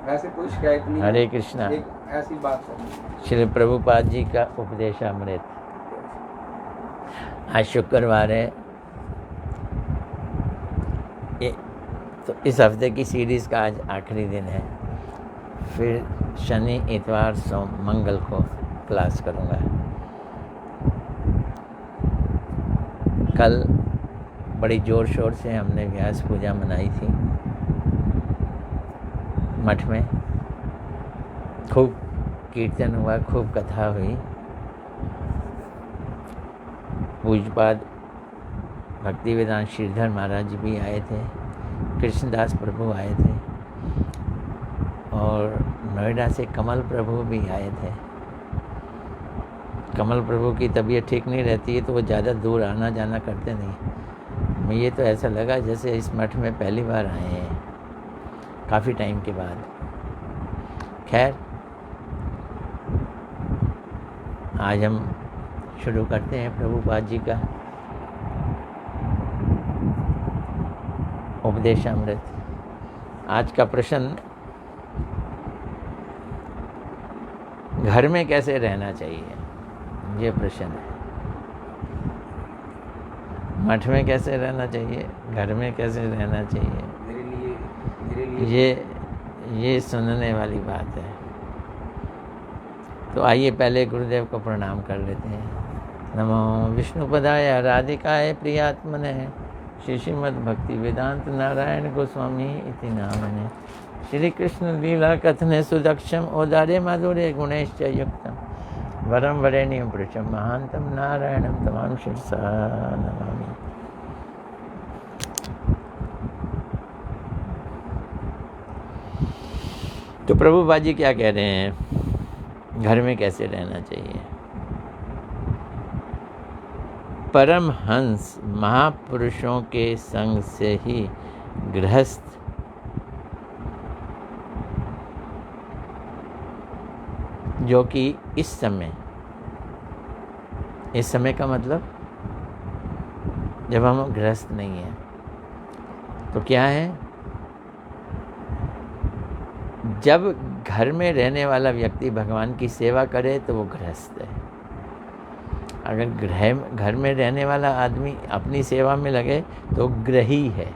वैसे कोई शिकायत नहीं। हरे कृष्णा। एक ऐसी बात है, श्री प्रभुपाद जी का उपदेशामृत। आज शुक्रवार है, तो इस हफ्ते की सीरीज़ का आज आखिरी दिन है। फिर शनि, इतवार, सोम, मंगल को क्लास करूँगा। कल बड़ी ज़ोर शोर से हमने व्यास पूजा मनाई थी मठ में। खूब कीर्तन हुआ, खूब कथा हुई। पूज्यपाद भक्ति वेदांत श्रीधर महाराज जी भी आए थे, कृष्णदास प्रभु आए थे, और नोएडा से कमल प्रभु भी आए थे। कमल प्रभु की तबीयत ठीक नहीं रहती है तो वो ज़्यादा दूर आना जाना करते नहीं। मुझे तो ऐसा लगा जैसे इस मठ में पहली बार आए हैं, काफ़ी टाइम के बाद। खैर, आज हम शुरू करते हैं प्रभुपाद जी का उपदेशामृत। आज का प्रश्न, घर में कैसे रहना चाहिए, ये प्रश्न है। मठ में कैसे रहना चाहिए, घर में कैसे रहना चाहिए, मेरे लिए ये सुनने वाली बात है। तो आइए पहले गुरुदेव को प्रणाम कर लेते हैं। नमो विष्णुपदाय राधिकाय प्रियात्मने श्रीमद् भक्ति वेदांत नारायण गोस्वामी इति नामने। श्री कृष्ण लीला कथने सुदक्षम औदार्य माधुर्य गुणैश्च युक्तम वरम वरेण्यं पुरुषं महांतम नारायणं तमाम शिरसा नमामि। तो प्रभुपाद जी क्या कह रहे हैं, घर में कैसे रहना चाहिए। परमहंस महापुरुषों के संग से ही गृहस्थ जो कि इस समय का मतलब जब हम गृहस्थ नहीं हैं तो क्या है, जब घर में रहने वाला व्यक्ति भगवान की सेवा करे तो वो गृहस्थ है। अगर घर में रहने वाला आदमी अपनी सेवा में लगे तो ग्रही है।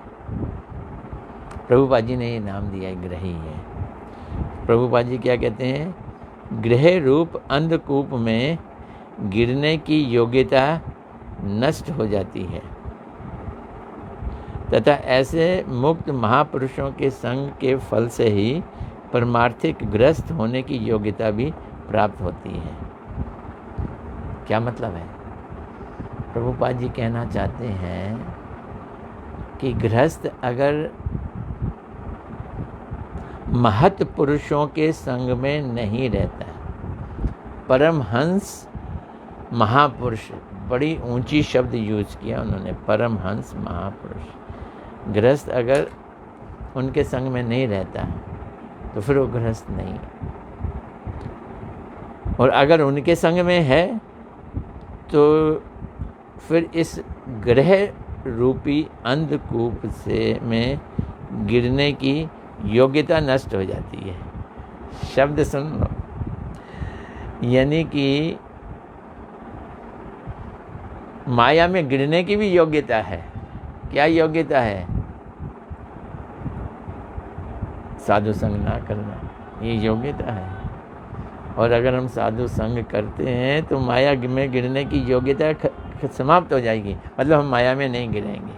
प्रभुपाद जी ने ये नाम दिया है, ग्रही है। प्रभुपाद जी क्या कहते हैं, गृह रूप अंधकूप में गिरने की योग्यता नष्ट हो जाती है तथा ऐसे मुक्त महापुरुषों के संग के फल से ही परमार्थिक ग्रस्त होने की योग्यता भी प्राप्त होती है। क्या मतलब है, प्रभुपाद जी कहना चाहते हैं कि गृहस्थ अगर महत् पुरुषों के संग में नहीं रहता, परमहंस महापुरुष, बड़ी ऊंची शब्द यूज किया उन्होंने, परमहंस महापुरुष। गृहस्थ अगर उनके संग में नहीं रहता तो फिर वो गृहस्थ नहीं, और अगर उनके संग में है तो फिर इस ग्रह रूपी अंधकूप में गिरने की योग्यता नष्ट हो जाती है। शब्द सुन लो, यानी कि माया में गिरने की भी योग्यता है। क्या योग्यता है, साधु संग ना करना, ये योग्यता है। और अगर हम साधु संग करते हैं तो माया में गिरने की योग्यता समाप्त हो जाएगी, मतलब हम माया में नहीं गिरेंगे,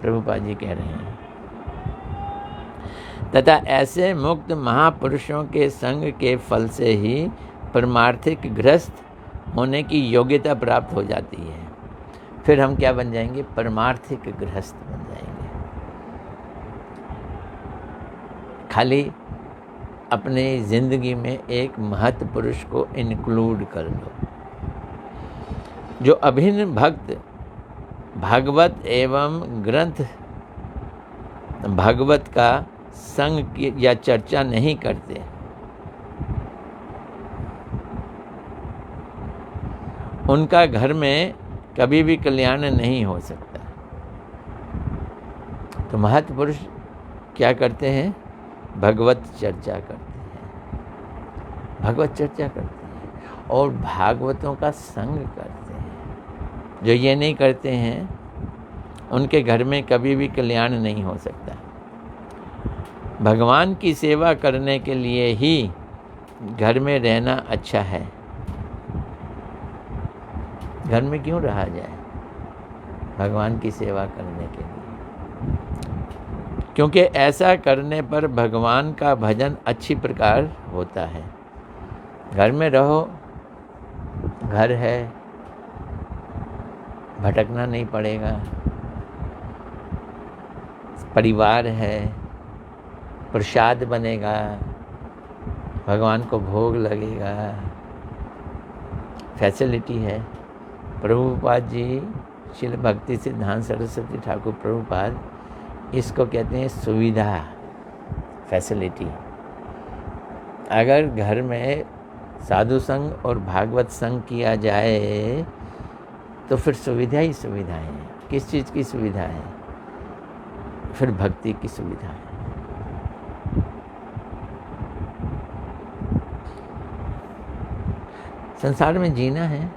प्रभुपाद जी कह रहे हैं। तथा ऐसे मुक्त महापुरुषों के संग के फल से ही परमार्थिक गृहस्थ होने की योग्यता प्राप्त हो जाती है। फिर हम क्या बन जाएंगे, परमार्थिक गृहस्थ बन जाएंगे। खाली अपनी ज़िंदगी में एक महत् पुरुष को इंक्लूड कर लो, जो अभिन्न भक्त भागवत एवं ग्रंथ भागवत का संग या चर्चा नहीं करते, उनका घर में कभी भी कल्याण नहीं हो सकता। तो महत् पुरुष क्या करते हैं, भगवत चर्चा करते हैं, भगवत चर्चा करते हैं और भागवतों का संग करते हैं। जो ये नहीं करते हैं उनके घर में कभी भी कल्याण नहीं हो सकता। भगवान की सेवा करने के लिए ही घर में रहना अच्छा है। घर में क्यों रहा जाए? भगवान की सेवा करने के लिए, क्योंकि ऐसा करने पर भगवान का भजन अच्छी प्रकार होता है। घर में रहो, घर है, भटकना नहीं पड़ेगा, परिवार है, प्रसाद बनेगा, भगवान को भोग लगेगा, फैसिलिटी है। प्रभुपाद जी, श्रील भक्ति सिद्धांत सरस्वती ठाकुर प्रभुपाद इसको कहते हैं सुविधा, फैसिलिटी। अगर घर में साधु संग और भागवत संग किया जाए तो फिर सुविधा ही सुविधा है। किस चीज़ की सुविधा है? फिर भक्ति की सुविधा है। संसार में जीना है,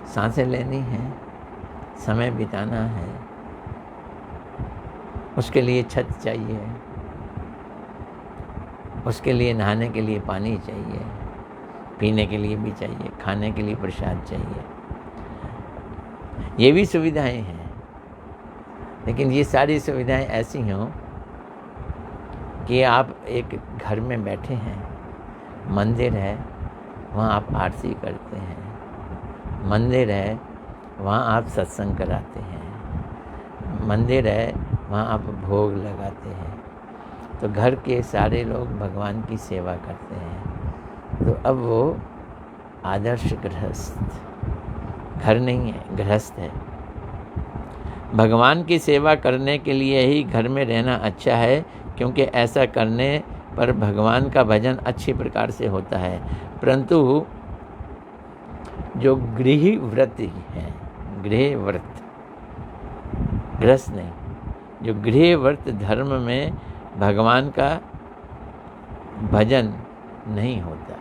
सांसें लेनी है, समय बिताना है, उसके लिए छत चाहिए, उसके लिए नहाने के लिए पानी चाहिए, पीने के लिए भी चाहिए, खाने के लिए प्रसाद चाहिए। ये भी सुविधाएं हैं, लेकिन ये सारी सुविधाएं ऐसी हों कि आप एक घर में बैठे हैं, मंदिर है, वहाँ आप आरती करते हैं, मंदिर है, वहाँ आप सत्संग कराते हैं, मंदिर है, वहाँ आप भोग लगाते हैं, तो घर के सारे लोग भगवान की सेवा करते हैं। तो अब वो आदर्श गृहस्थ, घर नहीं है, गृहस्थ है। भगवान की सेवा करने के लिए ही घर में रहना अच्छा है, क्योंकि ऐसा करने पर भगवान का भजन अच्छी प्रकार से होता है। परंतु जो गृही व्रत है, गृह व्रत, गृहस्थ नहीं, जो गृह व्रत धर्म में भगवान का भजन नहीं होता।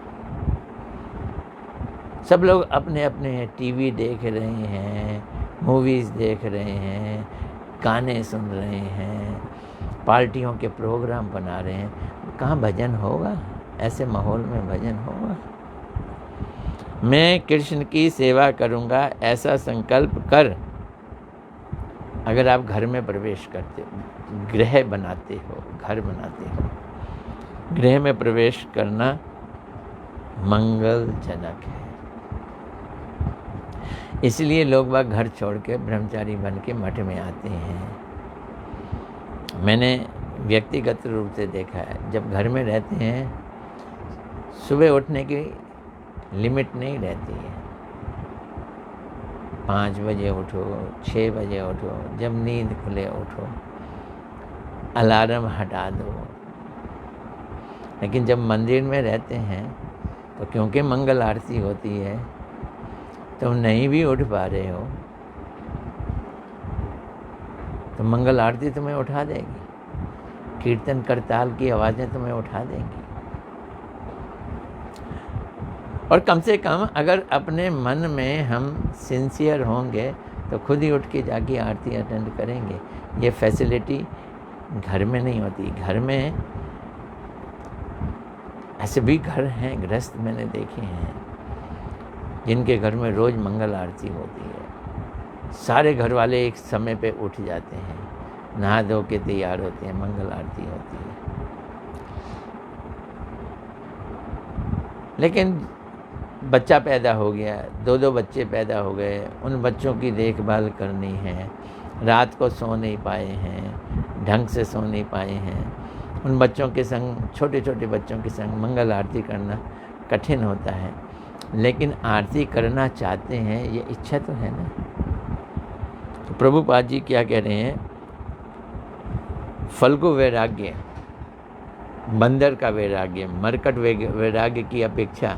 सब लोग अपने अपने टीवी देख रहे हैं, मूवीज़ देख रहे हैं, गाने सुन रहे हैं, पार्टियों के प्रोग्राम बना रहे हैं। कहाँ भजन होगा? ऐसे माहौल में भजन होगा? मैं कृष्ण की सेवा करूँगा ऐसा संकल्प कर अगर आप घर में प्रवेश करते हो, गृह बनाते हो, घर बनाते हो, गृह में प्रवेश करना मंगलजनक है। इसलिए लोग बाग घर छोड़ के ब्रह्मचारी बन के मठ में आते हैं। मैंने व्यक्तिगत रूप से देखा है, जब घर में रहते हैं सुबह उठने की लिमिट नहीं रहती है। 5 बजे उठो, 6 बजे उठो, जब नींद खुले उठो, अलार्म हटा दो। लेकिन जब मंदिर में रहते हैं तो क्योंकि मंगल आरती होती है, तुम नहीं भी उठ पा रहे हो तो मंगल आरती तुम्हें उठा देगी, कीर्तन करताल की आवाज़ें तुम्हें उठा देंगी। और कम से कम अगर अपने मन में हम सिंसियर होंगे तो खुद ही उठ के जाके आरती अटेंड करेंगे। ये फैसिलिटी घर में नहीं होती। घर में ऐसे भी घर हैं, गृहस्थ मैंने देखे हैं, जिनके घर में रोज़ मंगल आरती होती है। सारे घर वाले एक समय पे उठ जाते हैं, नहा धो के तैयार होते हैं, मंगल आरती होती है। लेकिन बच्चा पैदा हो गया, 2-2 बच्चे पैदा हो गए, उन बच्चों की देखभाल करनी है, रात को सो नहीं पाए हैं, ढंग से सो नहीं पाए हैं, उन बच्चों के संग, छोटे छोटे बच्चों के संग मंगल आरती करना कठिन होता है। लेकिन आरती करना चाहते हैं, ये इच्छा तो है ना। तो प्रभुपाद जी क्या कह रहे हैं? फल्गु वैराग्य, बंदर का वैराग्य, मरकट वैराग्य की अपेक्षा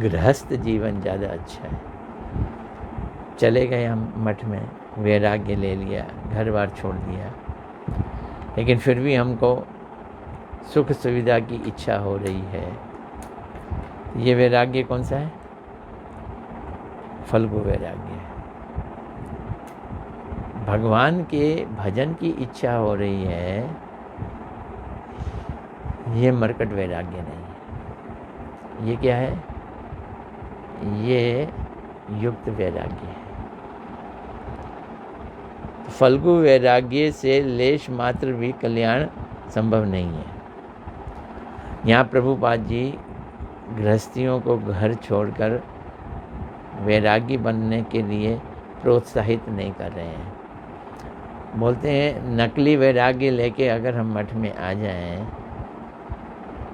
गृहस्थ जीवन ज़्यादा अच्छा है। चले गए हम मठ में, वैराग्य ले लिया, घर बार छोड़ दिया, लेकिन फिर भी हमको सुख सुविधा की इच्छा हो रही है। ये वैराग्य कौन सा है? फल्गु वैराग्य है। भगवान के भजन की इच्छा हो रही है, ये मरकट वैराग्य नहीं है। ये क्या है? ये युक्त वैराग्य है। फल्गु वैराग्य से लेश मात्र भी कल्याण संभव नहीं है। यहाँ प्रभुपाद जी गृहस्थियों को घर छोड़कर वैरागी बनने के लिए प्रोत्साहित नहीं कर रहे हैं। बोलते हैं नकली वैरागी लेके अगर हम मठ में आ जाएं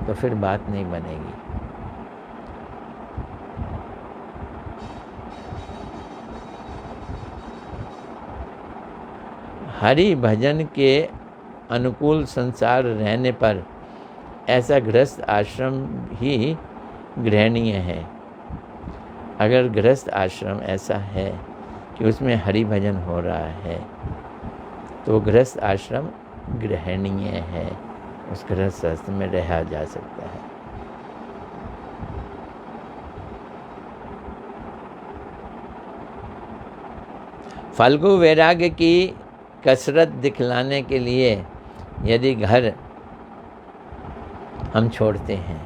तो फिर बात नहीं बनेगी। हरि भजन के अनुकूल संसार रहने पर ऐसा गृहस्थ आश्रम ही ग्रहणीय है। अगर गृहस्थ आश्रम ऐसा है कि उसमें हरि भजन हो रहा है तो गृहस्थ आश्रम ग्रहणीय है, उस गृहस्थ आश्रम में रहा जा सकता है। फाल्गु वैराग्य की कसरत दिखलाने के लिए यदि घर हम छोड़ते हैं,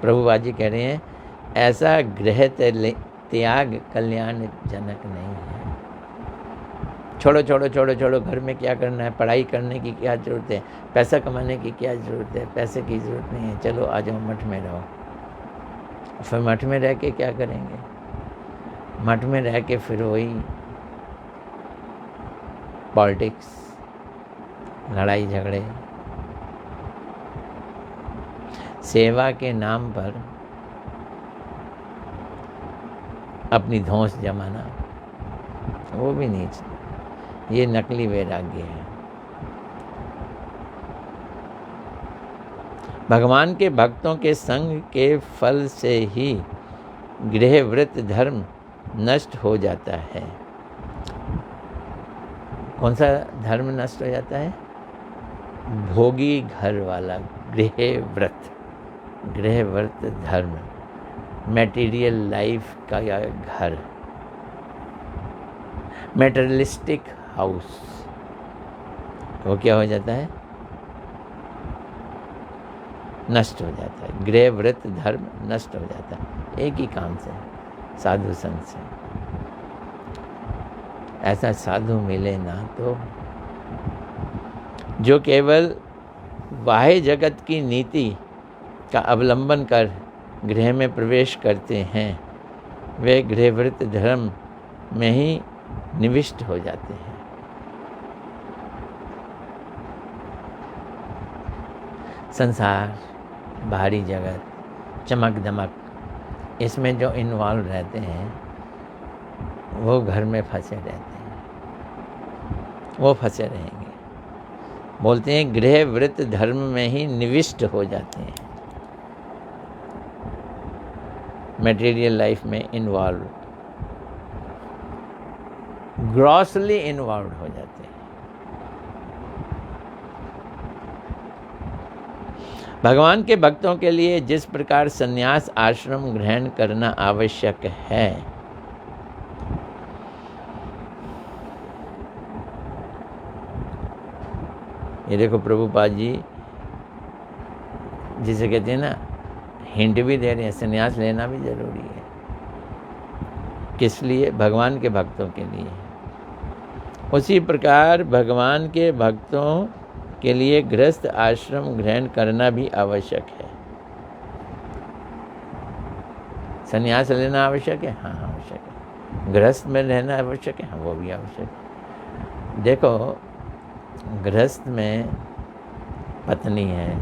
प्रभुपाद जी कह रहे हैं ऐसा गृह त्याग कल्याणजनक नहीं है। छोड़ो छोड़ो छोड़ो छोड़ो, घर में क्या करना है, पढ़ाई करने की क्या ज़रूरत है, पैसा कमाने की क्या ज़रूरत है, पैसे की ज़रूरत नहीं है, चलो आ जाओ मठ में रहो। फिर मठ में रह के क्या करेंगे? मठ में रह के फिर वही पॉलिटिक्स, लड़ाई झगड़े, सेवा के नाम पर अपनी धौंस जमाना, वो भी नहीं। ये नकली वैराग्य है। भगवान के भक्तों के संग के फल से ही गृहव्रत धर्म नष्ट हो जाता है। कौन सा धर्म नष्ट हो जाता है? भोगी घर वाला गृहव्रत धर्म, मटेरियल लाइफ का घर, मेटेरियलिस्टिक हाउस, वो क्या हो जाता है? नष्ट हो जाता है। गृहव्रत धर्म नष्ट हो जाता है एक ही काम से, साधु संग से। ऐसा साधु मिले ना तो जो केवल बाह्य जगत की नीति का अवलंबन कर गृह में प्रवेश करते हैं, वे गृहव्रत धर्म में ही निविष्ट हो जाते हैं। संसार, बाहरी जगत, चमक दमक, इसमें जो इन्वॉल्व रहते हैं वो घर में फंसे रहते हैं, वो फंसे रहेंगे। बोलते हैं गृहव्रत धर्म में ही निविष्ट हो जाते हैं, मटेरियल लाइफ में इन्वॉल्व, ग्रॉसली इन्वॉल्व हो जाते हैं। भगवान के भक्तों के लिए जिस प्रकार संन्यास आश्रम ग्रहण करना आवश्यक है, ये देखो प्रभुपाद जी जिसे कहते हैं ना, हिंट भी दे रहे हैं, संन्यास लेना भी जरूरी है। किस लिए? भगवान के भक्तों के लिए। उसी प्रकार भगवान के भक्तों के लिए गृहस्थ आश्रम ग्रहण करना भी आवश्यक है। संन्यास लेना आवश्यक है, हाँ आवश्यक है। गृहस्थ में रहना आवश्यक है, हाँ वो भी आवश्यक है। देखो गृहस्थ में पत्नी है,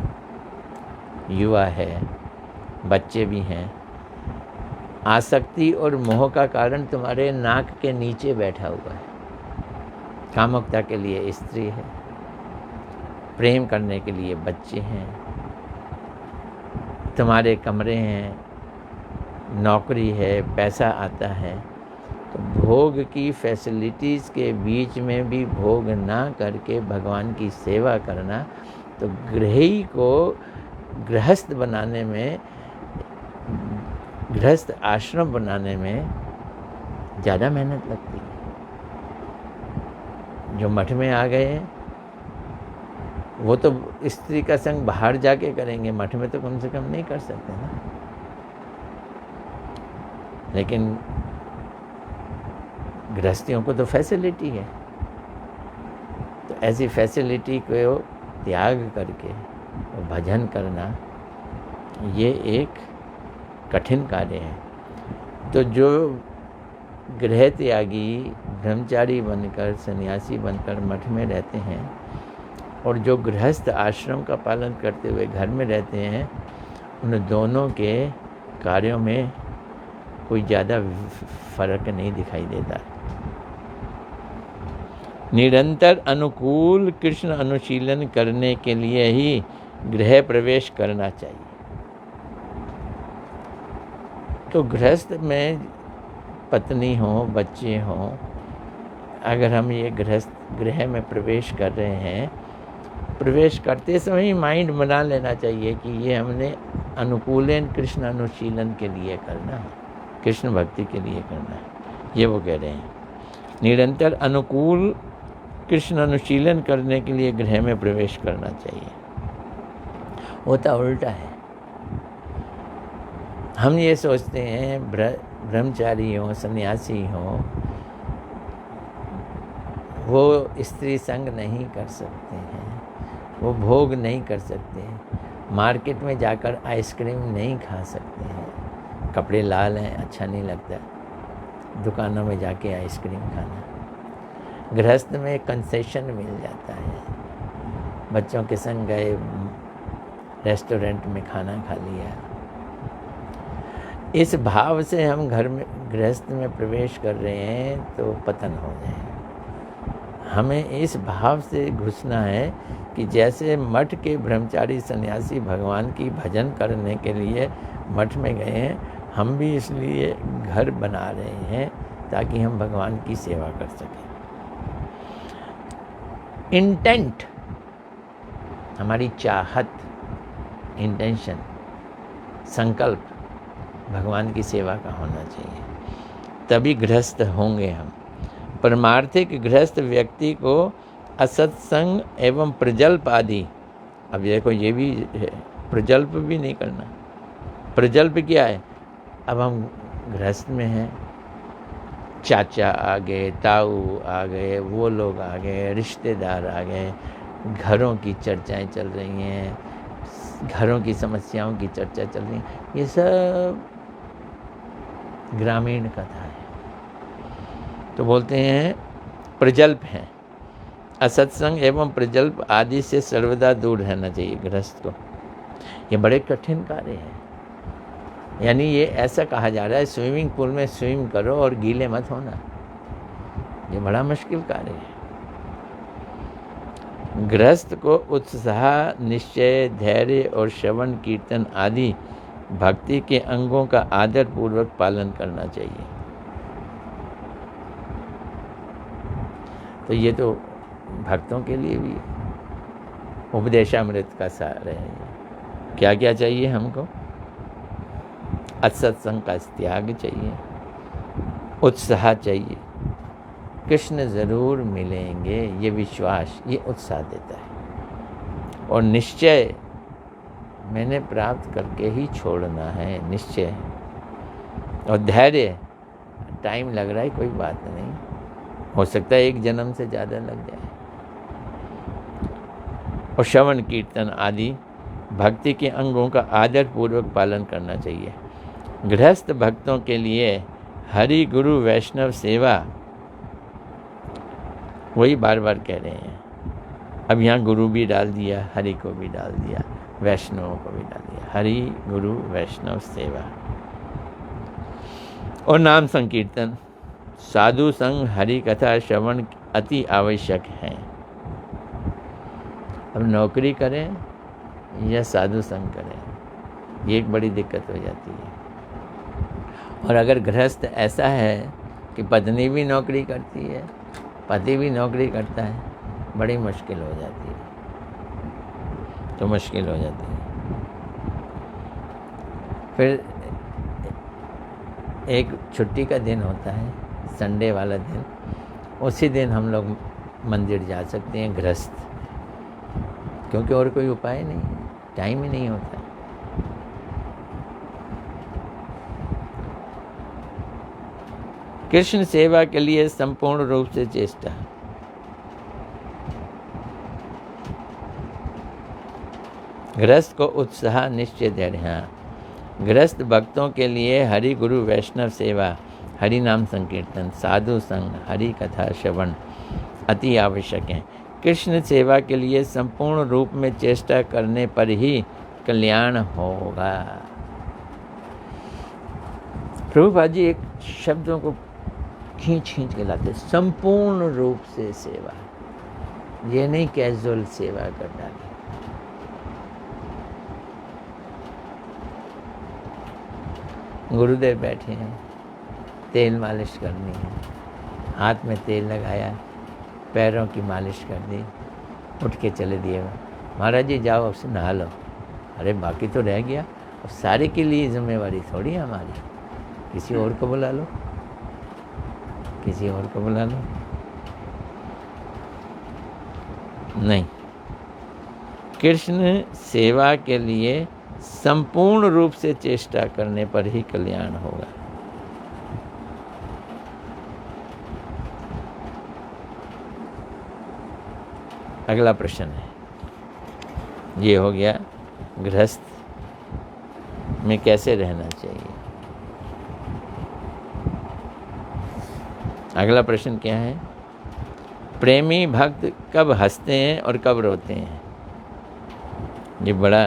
युवा है, बच्चे भी हैं। आसक्ति और मोह का कारण तुम्हारे नाक के नीचे बैठा हुआ है। कामुकता के लिए स्त्री है, प्रेम करने के लिए बच्चे हैं, तुम्हारे कमरे हैं, नौकरी है, पैसा आता है, तो भोग की फैसिलिटीज़ के बीच में भी भोग ना करके भगवान की सेवा करना, तो गृही को गृहस्थ बनाने में, गृहस्थ आश्रम बनाने में ज़्यादा मेहनत लगती है। जो मठ में आ गए हैं वो तो स्त्री का संग बाहर जाके करेंगे, मठ में तो कम से कम नहीं कर सकते ना। लेकिन गृहस्थियों को तो फैसिलिटी है, तो ऐसी फैसिलिटी को त्याग करके भजन करना ये एक कठिन कार्य है। तो जो गृह त्यागी ब्रह्मचारी बनकर, सन्यासी बनकर मठ में रहते हैं और जो गृहस्थ आश्रम का पालन करते हुए घर में रहते हैं, उन दोनों के कार्यों में कोई ज़्यादा फर्क नहीं दिखाई देता। निरंतर अनुकूल कृष्ण अनुशीलन करने के लिए ही गृह प्रवेश करना चाहिए। तो गृहस्थ में पत्नी हो, बच्चे हों, अगर हम ये गृह में प्रवेश कर रहे हैं, प्रवेश करते समय ही माइंड बना लेना चाहिए कि ये हमने अनुकूलन कृष्ण अनुशीलन के लिए करना है, कृष्ण भक्ति के लिए करना है। ये वो कह रहे हैं, निरंतर अनुकूल कृष्ण अनुशीलन करने के लिए गृह में प्रवेश करना चाहिए। होता उल्टा है। हम ये सोचते हैं ब्रह्मचारी हों, सन्यासी हों, वो स्त्री संग नहीं कर सकते हैं, वो भोग नहीं कर सकते हैं, मार्केट में जाकर आइसक्रीम नहीं खा सकते हैं, कपड़े लाल हैं अच्छा नहीं लगता, दुकानों में जाके आइसक्रीम खाना। गृहस्थ में कंसेशन मिल जाता है, बच्चों के संग गए रेस्टोरेंट में खाना खा लिया। इस भाव से हम घर में गृहस्थ में प्रवेश कर रहे हैं तो पतन हो जाए। हमें इस भाव से घुसना है कि जैसे मठ के ब्रह्मचारी सन्यासी भगवान की भजन करने के लिए मठ में गए हैं, हम भी इसलिए घर बना रहे हैं ताकि हम भगवान की सेवा कर सकें। इंटेंट, हमारी चाहत, इंटेंशन, संकल्प भगवान की सेवा का होना चाहिए, तभी गृहस्थ होंगे हम। परमार्थिक गृहस्थ व्यक्ति को असत्संग एवं प्रजल्प आदि, अब देखो ये भी है, प्रजल्प भी नहीं करना। प्रजल्प क्या है? अब हम गृहस्थ में हैं, चाचा आ गए, ताऊ आ गए, वो लोग आ गए, रिश्तेदार आ गए, घरों की चर्चाएं चल रही हैं, घरों की समस्याओं की चर्चा चल रही है, ये सब ग्रामीण कथा है। तो बोलते हैं प्रजल्प हैं। असत्संग एवं प्रजल्प आदि से सर्वदा दूर रहना चाहिए गृहस्थ को। ये बड़े कठिन कार्य है। यानी ये ऐसा कहा जा रहा है स्विमिंग पूल में स्विम करो और गीले मत होना, ये बड़ा मुश्किल कार्य है। गृहस्थ को उत्साह, निश्चय, धैर्य और श्रवण कीर्तन आदि भक्ति के अंगों का आदर पूर्वक पालन करना चाहिए। तो ये तो भक्तों के लिए भी उपदेशामृत का सार है। क्या क्या चाहिए हमको? असत्संग का त्याग चाहिए, उत्साह चाहिए, कृष्ण ज़रूर मिलेंगे ये विश्वास, ये उत्साह देता है। और निश्चय, मैंने प्राप्त करके ही छोड़ना है, निश्चय। और धैर्य, टाइम लग रहा है कोई बात नहीं, हो सकता है एक जन्म से ज़्यादा लग जाए। और श्रवण कीर्तन आदि भक्ति के अंगों का आदर पूर्वक पालन करना चाहिए। गृहस्थ भक्तों के लिए हरि गुरु वैष्णव सेवा, वही बार बार कह रहे हैं। अब यहाँ गुरु भी डाल दिया, हरि को भी डाल दिया, वैष्णवों को भी डाल दिया। हरि गुरु वैष्णव सेवा और नाम संकीर्तन, साधु संग, हरि कथा श्रवण अति आवश्यक है। अब नौकरी करें या साधु संग करें, ये एक बड़ी दिक्कत हो जाती है। और अगर गृहस्थ ऐसा है कि पत्नी भी नौकरी करती है, पति भी नौकरी करता है, बड़ी मुश्किल हो जाती है, तो मुश्किल हो जाती है। फिर एक छुट्टी का दिन होता है, संडे वाला दिन, उसी दिन हम लोग मंदिर जा सकते हैं गृहस्थ, क्योंकि और कोई उपाय नहीं है, टाइम ही नहीं होता। कृष्ण सेवा के लिए संपूर्ण रूप से चेष्टा। गृहस्थ को उत्साह निश्चय धैर्य। हाँ, गृहस्थ भक्तों के लिए हरि गुरु वैष्णव सेवा, हरि नाम संकीर्तन, साधु संग, हरि कथा श्रवण अति आवश्यक है। कृष्ण सेवा के लिए संपूर्ण रूप में चेष्टा करने पर ही कल्याण होगा। प्रभुपाद जी एक शब्दों को खींच के लाते, संपूर्ण रूप से सेवा, ये नहीं कैजुअल सेवा कर डाली। गुरुदेव बैठे हैं, तेल मालिश करनी है, हाथ में तेल लगाया, पैरों की मालिश कर दी, उठ के चले दिए, महाराज जी जाओ अब से नहा लो। अरे बाकी तो रह गया, अब सारे के लिए जिम्मेवारी थोड़ी है हमारी, किसी और को बुला लो, किसी और को बुला लो। नहीं, कृष्ण सेवा के लिए संपूर्ण रूप से चेष्टा करने पर ही कल्याण होगा। अगला प्रश्न है, ये हो गया गृहस्थ में कैसे रहना चाहिए। अगला प्रश्न क्या है, प्रेमी भक्त कब हंसते हैं और कब रोते हैं। ये बड़ा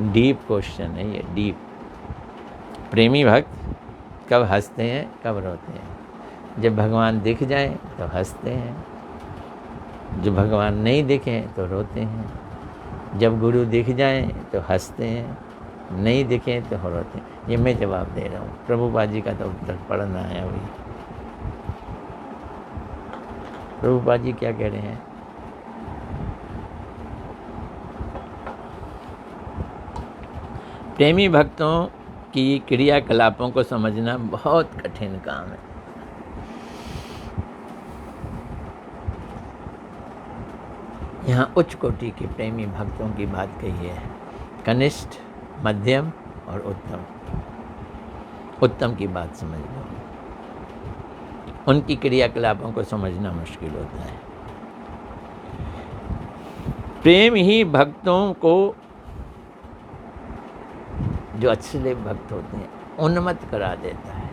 डीप क्वेश्चन है, ये डीप। प्रेमी भक्त कब हंसते हैं कब रोते हैं। जब भगवान दिख जाएं तो हंसते हैं, जब भगवान नहीं दिखें तो रोते हैं। जब गुरु दिख जाएं तो हंसते हैं, नहीं दिखें तो रोते हैं। ये मैं जवाब दे रहा हूँ, प्रभुपाद जी का तो उत्तर पढ़ना है अभी। प्रभुपाद जी क्या कह रहे हैं। प्रेमी भक्तों की क्रियाकलापों को समझना बहुत कठिन काम है। यहाँ उच्च कोटि के प्रेमी भक्तों की बात कही है, कनिष्ठ, मध्यम और उत्तम। उत्तम की बात समझ लो, उनकी क्रियाकलापों को समझना मुश्किल होता है। प्रेम ही भक्तों को, जो अच्छे भक्त होते हैं, उन्मत्त करा देता है।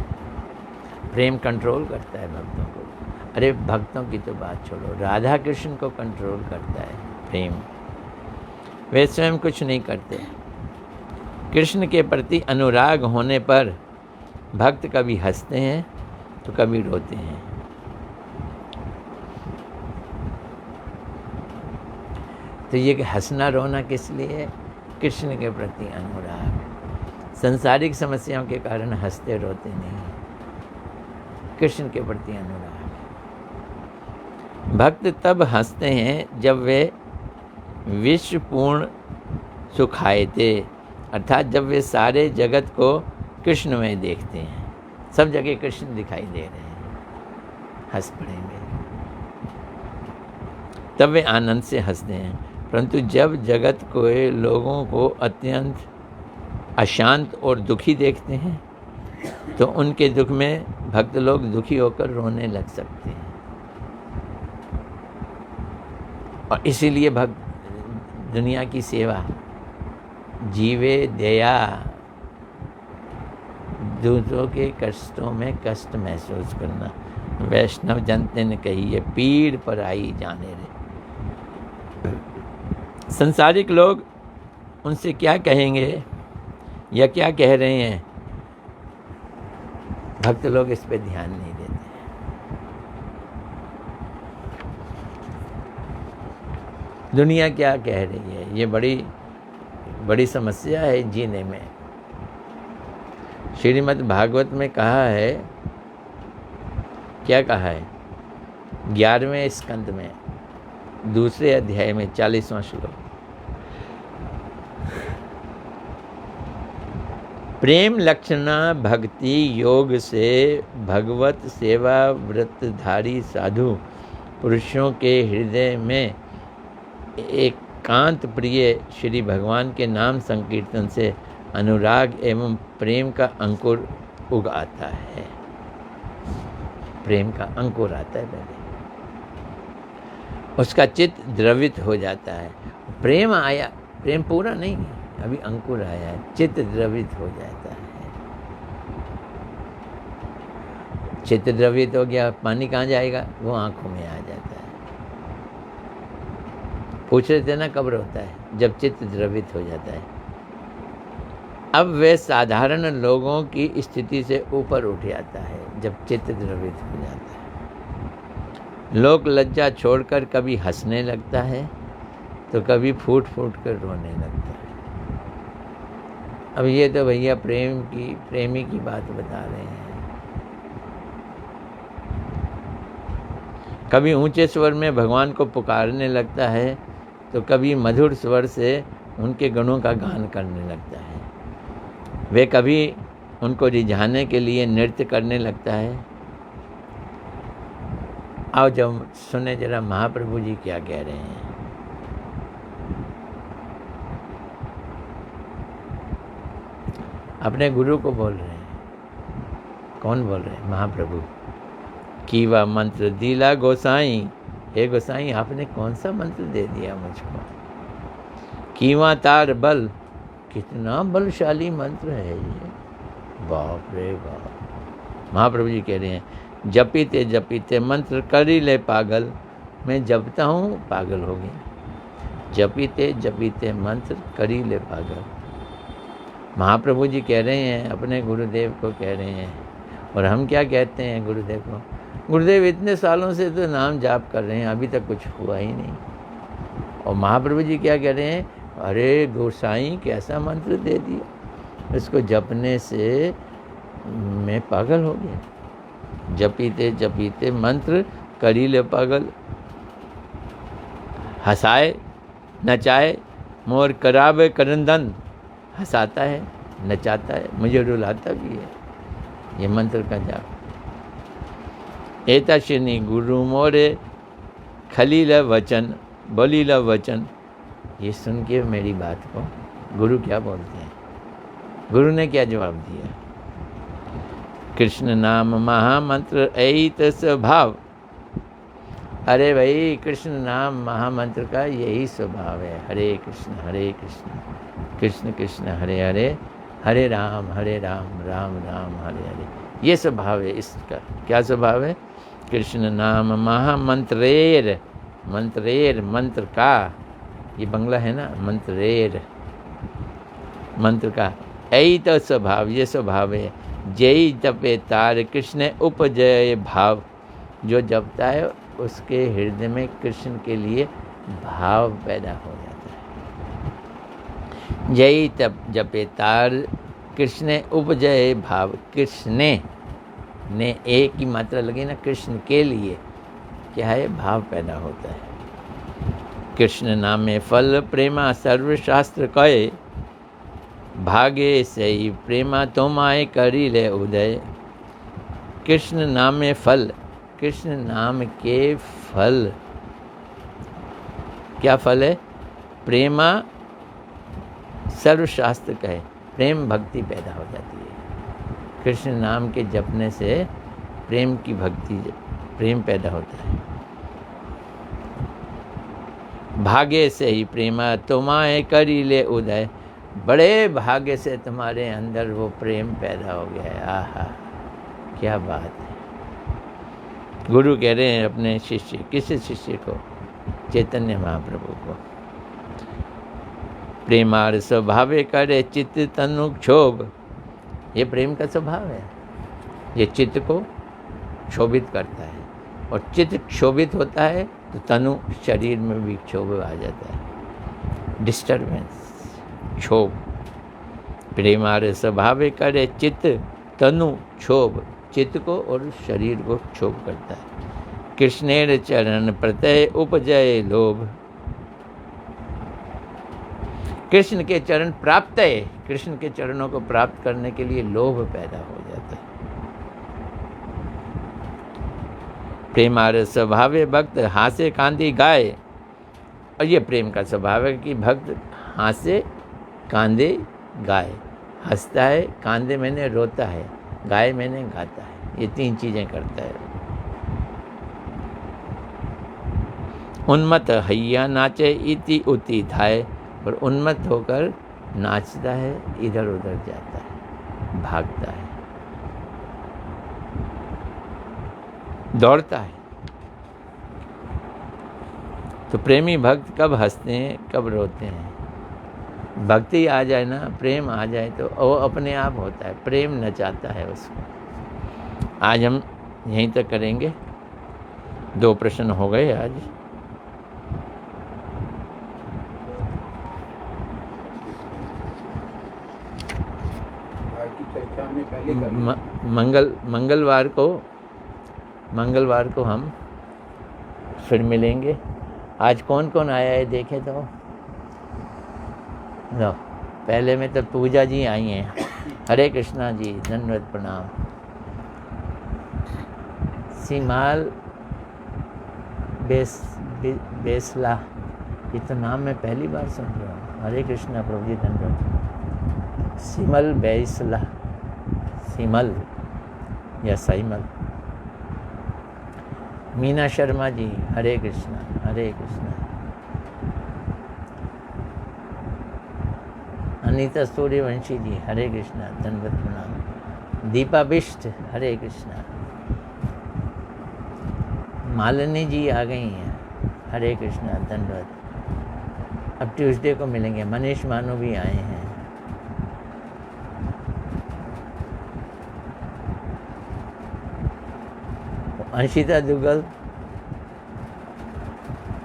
प्रेम कंट्रोल करता है भक्तों को। अरे भक्तों की तो बात छोड़ो, राधा कृष्ण को कंट्रोल करता है प्रेम। वे स्वयं कुछ नहीं करते। कृष्ण के प्रति अनुराग होने पर भक्त कभी हंसते हैं तो कभी रोते हैं। तो ये हंसना रोना किस लिए? कृष्ण के प्रति अनुराग। संसारिक समस्याओं के कारण हंसते रोते नहीं, कृष्ण के प्रति अनुराग। भक्त तब हंसते हैं जब वे विश्वपूर्ण सुखायते, अर्थात जब वे सारे जगत को कृष्ण में देखते हैं। सब जगह कृष्ण दिखाई दे रहे हैं, हंस पड़ेंगे, तब वे आनंद से हंसते हैं। परंतु जब जगत के लोगों को अत्यंत अशांत और दुखी देखते हैं तो उनके दुख में भक्त लोग दुखी होकर रोने लग सकते हैं। और इसीलिए भक्त दुनिया की सेवा, जीवे दया, दूसरों के कष्टों में कष्ट महसूस करना। वैष्णव जनते ने कही है, पीड़ पर आई जाने रे। संसारिक लोग उनसे क्या कहेंगे या क्या कह रहे हैं, भक्त लोग इस पे ध्यान नहीं देते। दुनिया क्या कह रही है, ये बड़ी बड़ी समस्या है जीने में। श्रीमद् भागवत में कहा है, क्या कहा है? 11वें स्कंद में 2 अध्याय में 40वां श्लोक, प्रेम लक्षणा भक्ति योग से भगवत सेवा व्रतधारी साधु पुरुषों के हृदय में एकांत प्रिय श्री भगवान के नाम संकीर्तन से अनुराग एवं प्रेम का अंकुर उग आता है। प्रेम का अंकुर आता है पहले, उसका चित्त द्रवित हो जाता है। प्रेम आया, प्रेम पूरा नहीं, अभी अंकुर आया है, चित्त द्रवित हो जाता है। चित्त द्रवित हो गया, पानी कहाँ जाएगा? वो आंखों में आ जाता है। पूछ रहे थे ना कब होता है? जब चित्त द्रवित हो जाता है। अब वे साधारण लोगों की स्थिति से ऊपर उठ जाता है जब चित्त द्रवित हो जाता है। लोक लज्जा छोड़कर कभी हंसने लगता है तो कभी फूट फूट कर रोने लगता है। अब ये तो भैया प्रेमी की बात बता रहे हैं। कभी ऊंचे स्वर में भगवान को पुकारने लगता है तो कभी मधुर स्वर से उनके गुणों का गान करने लगता है। वे कभी उनको रिझाने के लिए नृत्य करने लगता है। आओ जब सुने जरा महाप्रभु जी क्या कह रहे हैं। अपने गुरु को बोल रहे हैं। कौन बोल रहे हैं? महाप्रभु। कीवा मंत्र दिला गोसाई, हे गोसाई आपने कौन सा मंत्र दे दिया मुझको? कीवा तार बल, कितना बलशाली मंत्र है ये, बाप रे बाप। महाप्रभु जी कह रहे हैं, जपीते जपीते मंत्र करी ले पागल, मैं जपता हूँ पागल हो गया। जपीते जपीते मंत्र करी ले पागल। महाप्रभु जी कह रहे हैं, अपने गुरुदेव को कह रहे हैं। और हम क्या कहते हैं गुरुदेव को? गुरुदेव इतने सालों से तो नाम जाप कर रहे हैं, अभी तक कुछ हुआ ही नहीं। और महाप्रभु जी क्या कह रहे हैं? अरे गोसाई कैसा मंत्र दे दिया, इसको जपने से मैं पागल हो गया। जपीते जपीते मंत्र करी ले पागल, हंसाए नचाए मोर करावे करंदन, हंसाता है नचाता है, मुझे रुलाता भी है ये मंत्र का जाप। एता श्री गुरु मोरे खलील वचन बलील वचन। ये सुन के मेरी बात को गुरु क्या बोलते हैं? गुरु ने क्या जवाब दिया? कृष्ण नाम महामंत्र ऐत स्वभाव। अरे भाई, कृष्ण नाम महामंत्र का यही स्वभाव है। हरे कृष्ण कृष्ण कृष्ण हरे हरे, हरे राम राम राम हरे हरे। ये स्वभाव है इसका। क्या स्वभाव है? कृष्ण नाम महामंत्रेर, मंत्रेर मंत्र का, ये बंगला है ना, मंत्रेर मंत्र का। ऐ तो स्वभाव, ये स्वभाव है। जय जपे तार कृष्ण उपजय भाव। जो जपता है उसके हृदय में कृष्ण के लिए भाव पैदा हो जाता है। जय तप जपे तार कृष्ण उपजय भाव। कृष्ण ने एक की मात्रा लगी ना, कृष्ण के लिए क्या है? भाव पैदा होता है। कृष्ण नाम में फल प्रेमा सर्वशास्त्र कहे, भागे सही प्रेमा तोमाए करी ले उदय। कृष्ण नाम में फल, कृष्ण नाम के फल, क्या फल है? प्रेमा सर्वशास्त्र कहे, प्रेम भक्ति पैदा हो जाती है। कृष्ण नाम के जपने से प्रेम की भक्ति, प्रेम पैदा होता है। भाग्य से ही प्रेमा तुम्हारे करी ले उदय। बड़े भाग्य से तुम्हारे अंदर वो प्रेम पैदा हो गया है। आहा, क्या बात है। गुरु कह रहे हैं अपने शिष्य, किस शिष्य को? चैतन्य महाप्रभु को। प्रेमार स्वभावे करे चित्त तनु क्षोभ। ये प्रेम का स्वभाव है, ये चित्त को क्षोभित करता है। और चित्त क्षोभित होता है तो तनु, शरीर में भी क्षोभ आ जाता है, डिस्टर्बेंस। क्षोभ। प्रेमार स्वभावे करे चित्त तनु क्षोभ, चित्त को और शरीर को क्षोभ करता है। कृष्णेर चरण प्रत्यय उपजय लोभ, कृष्ण के चरण प्राप्त है, कृष्ण के चरणों को प्राप्त करने के लिए लोभ पैदा हो जाता है। प्रेमार स्वभावे भक्त हासे कांदी गाय, और ये प्रेम का स्वभाव है कि भक्त हासे कांदे गाय, हंसता है, कांदे मैंने रोता है, गाय मैंने गाता है, ये 3 चीजें करता है। उन्मत्त हैया नाचे इति उति धाय, और उन्मत्त होकर नाचता है, इधर उधर जाता है, भागता है, दौड़ता है। तो प्रेमी भक्त कब हंसते हैं, कब रोते हैं? भक्ति आ जाए ना, प्रेम आ जाए तो वो अपने आप होता है, प्रेम नचाता है उसको। आज हम यहीं तक करेंगे, 2 प्रश्न हो गए आज। मंगलवार को हम फिर मिलेंगे। आज कौन कौन आया है देखे तो लो, पहले में तो पूजा जी आई हैं। हरे कृष्णा जी, धन्यवाद, प्रणाम। सीमाल बेसला, ये तो नाम मैं पहली बार सुन रहा हूँ। हरे कृष्णा प्रभु जी, धन्यवाद। सिमल बेसला, सिमल या साइमल। मीना शर्मा जी, हरे कृष्णा, हरे कृष्णा। अनीता सूर्यवंशी जी, हरे कृष्णा, धन्यवाद, प्रणाम। दीपा बिष्ट, हरे कृष्णा। मालिनी जी आ गई हैं, हरे कृष्णा, धन्यवाद। अब ट्यूसडे को मिलेंगे। मनीष मानो भी आए हैं। अंशिता दुग्गल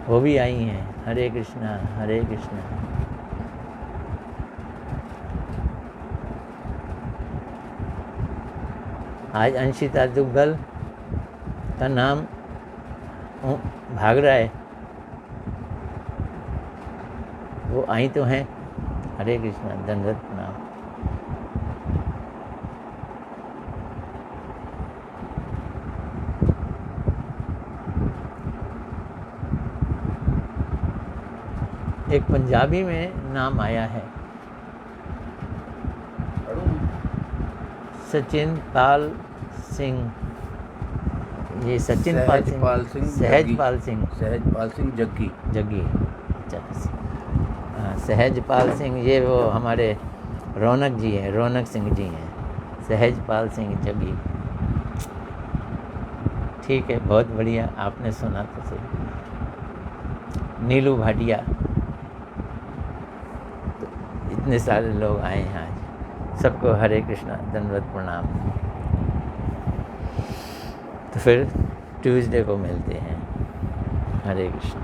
वो भी आई हैं, हरे कृष्णा, हरे कृष्णा। आज अंशिता दुग्गल का नाम भाग रहा है, वो आई तो हैं। हरे कृष्णा, धन्यवाद, प्रणाम। एक पंजाबी में नाम आया है, सचिन पाल सिंह। ये सचिन पाल सिंह, सहजपाल सिंह जग्गी। अच्छा, हाँ, सहजपाल सिंह, ये वो हमारे रौनक जी हैं, रौनक सिंह जी हैं। सहजपाल सिंह जग्गी, ठीक है, बहुत बढ़िया, आपने सुना तो सही। नीलू भाटिया, तो इतने सारे लोग आए हैं आज, सबको हरे कृष्णा, धन्यवाद, प्रणाम। तो फिर ट्यूसडे को मिलते हैं। हरे कृष्ण।